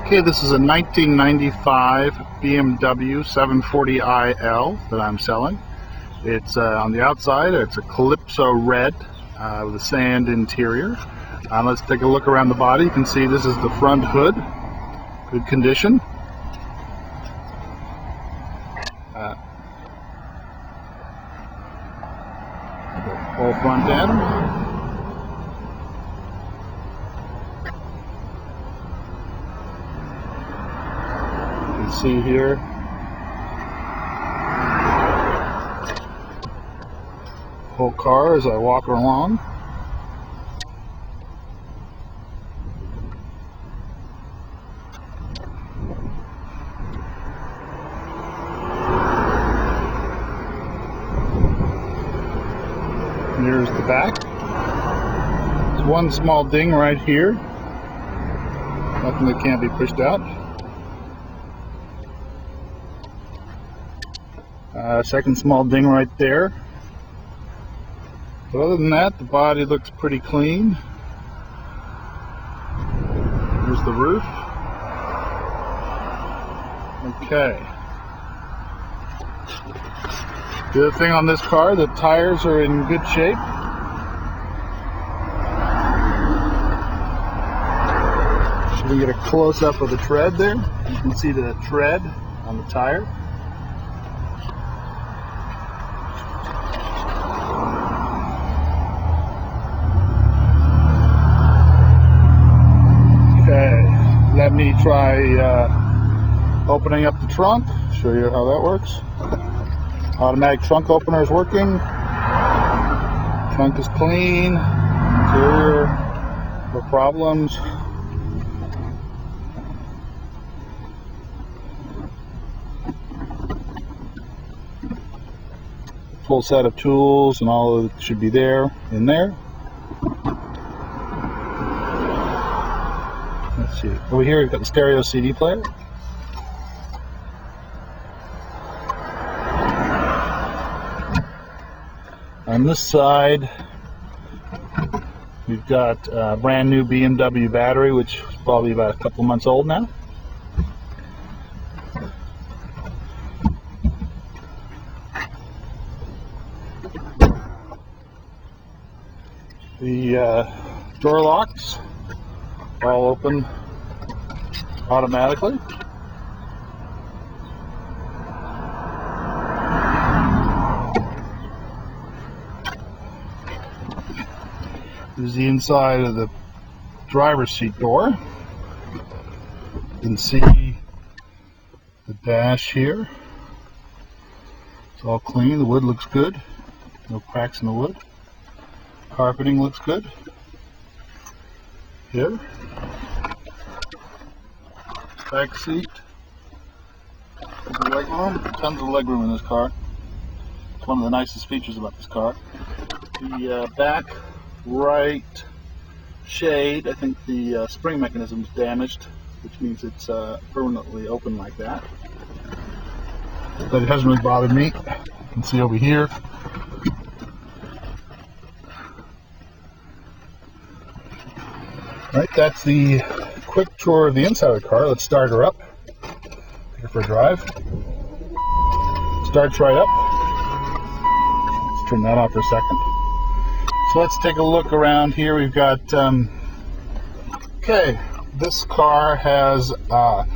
Okay, this is a 1995 BMW 740iL that I'm selling. It's on the outside, it's a Calypso red with a sand interior. Let's take a look around the body. You can see this is the front hood, good condition. Full front end. You can see here whole car as I walk along. Here's the back. There's one small ding right here. Nothing that can't be pushed out. Second small ding right there. But other than that, the body looks pretty clean. Here's the roof. Okay. The other thing on this car, the tires are in good shape. Should we get a close-up of the tread there? You can see the tread on the tire. Okay, let me try opening up the trunk, show you how that works. Automatic trunk opener is working. Trunk is clean. Interior, no problems. Full set of tools and all of it should be there in there. Let's see. Over here we've got the stereo CD player. On this side, we've got a brand new BMW battery, which is probably about a couple months old now. The door locks all open automatically. This is the inside of the driver's seat door. You can see the dash here. It's all clean. The wood looks good. No cracks in the wood. Carpeting looks good. Here. Back seat. Tons of leg room in this car. It's one of the nicest features about this car. The back right shade, I think the spring mechanism is damaged, which means it's permanently open like that. But it hasn't really bothered me. You can see over here. Right, that's the quick tour of the inside of the car. Let's start her up. Take her for a drive. Starts right up. Let's turn that off for a second. So let's take a look around here. We've got, okay, this car has an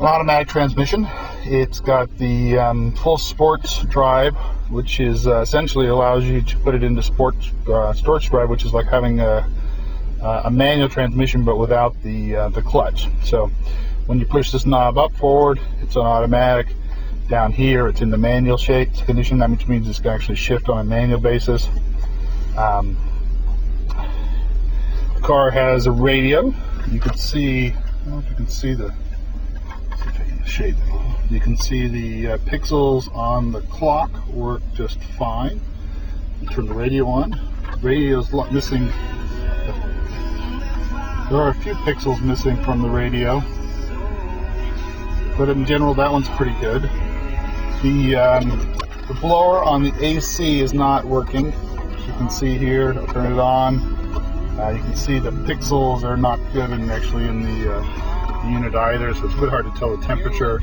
automatic transmission. It's got the full sports drive, which is essentially allows you to put it into sports drive, which is like having a manual transmission but without the clutch. So when you push this knob up forward, it's on automatic. Down here, it's in the manual condition, which means it's going to actually shift on a manual basis. The car has a radio. You can see, I don't know if you can see the, let's see if I can shade them. You can see the pixels on the clock work just fine. Turn the radio on. The radio is missing. There are a few pixels missing from the radio, but in general that one's pretty good. The blower on the AC is not working. As you can see here, I'll turn it on. You can see the pixels are not good and actually in the the unit either, so it's really hard to tell the temperature.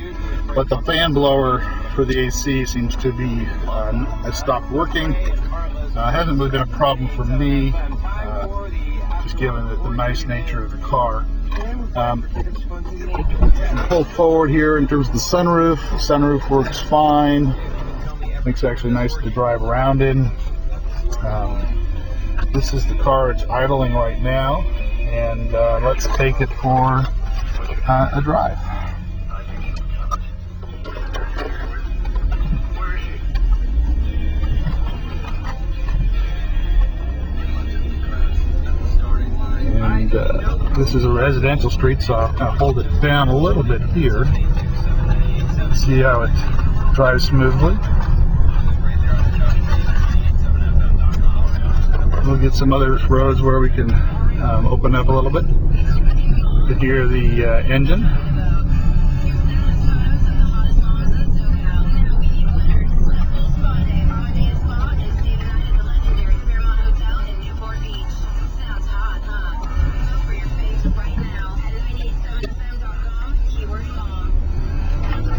But the fan blower for the AC seems to be has stopped working. Hasn't really been a problem for me, just given the nice nature of the car. Pull forward here in terms of the sunroof. The sunroof works fine. Makes it actually nice to drive around in. This is the car it's idling right now, and let's take it for a drive. And this is a residential street, so I'll kind of hold it down a little bit here. See how it drives smoothly. We'll get some other roads where we can open up a little bit to hear the engine.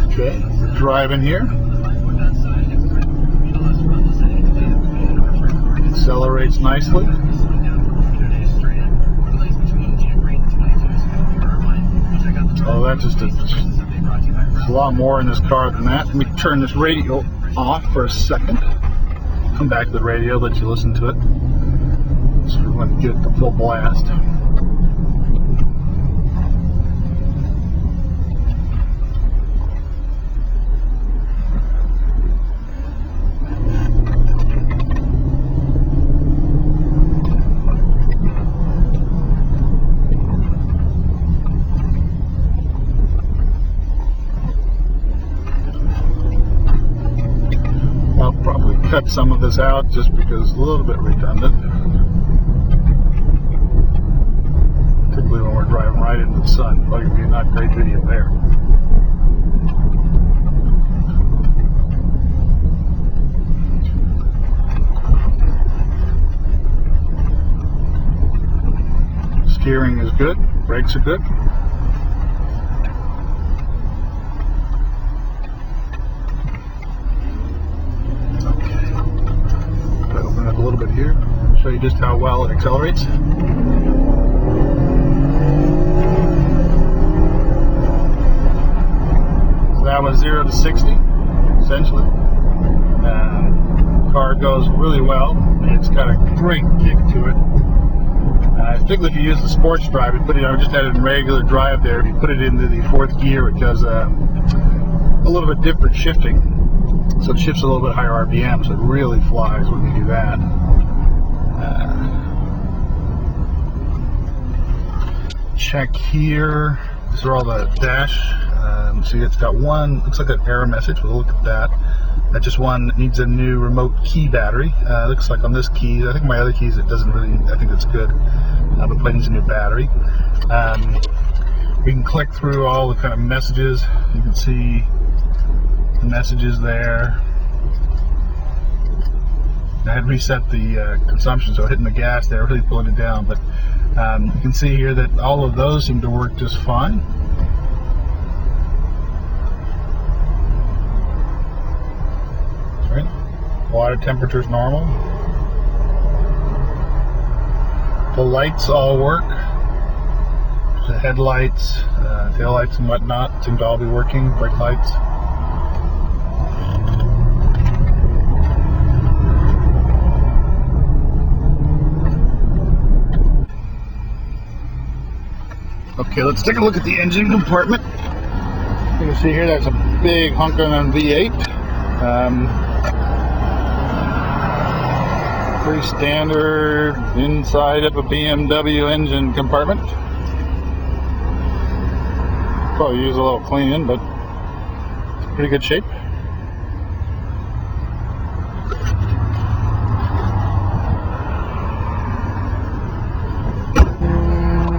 Okay, we're driving here. Accelerates nicely. Oh, that's just there's a lot more in this car than that. Let me turn this radio off for a second. Come back to the radio, let you listen to it. So we want to get the full blast. Cut some of this out just because it's a little bit redundant, particularly when we're driving right into the sun. Probably gonna be not great video there. Steering is good, brakes are good. A little bit here, show you just how well it accelerates. So that was 0 to 60, essentially. Car goes really well. It's got a great kick to it. Particularly if you use the sports drive, you put it. I just had it in regular drive there. If you put it into the 4th gear, it does a little bit different shifting. So it shifts a little bit higher RPM, so it really flies when we do that. Check here. These are all the dash. See, it's got one, looks like an error message. We'll look at that. That just one needs a new remote key battery. Looks like on this key, I think my other keys, it doesn't really, I think it's good. But it needs a new battery. We can click through all the kind of messages. You can see the messages there. I had reset the consumption, so hitting the gas there, really pulling it down. But you can see here that all of those seem to work just fine. That's right. Water temperature is normal. The lights all work. The headlights, tail lights and whatnot seem to all be working. Brake lights. Okay, let's take a look at the engine compartment. You can see here that's a big hunker on V8. Pretty standard inside of a BMW engine compartment. Probably use a little cleaning, but pretty good shape.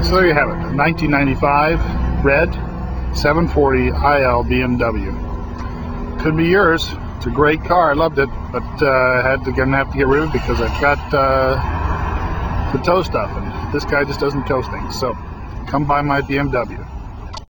So there you have it, 1995 red 740 IL BMW. Could be yours. It's a great car. I loved it, but gonna have to get rid of it because I've got the tow stuff, and this guy just doesn't tow things. So come buy my BMW.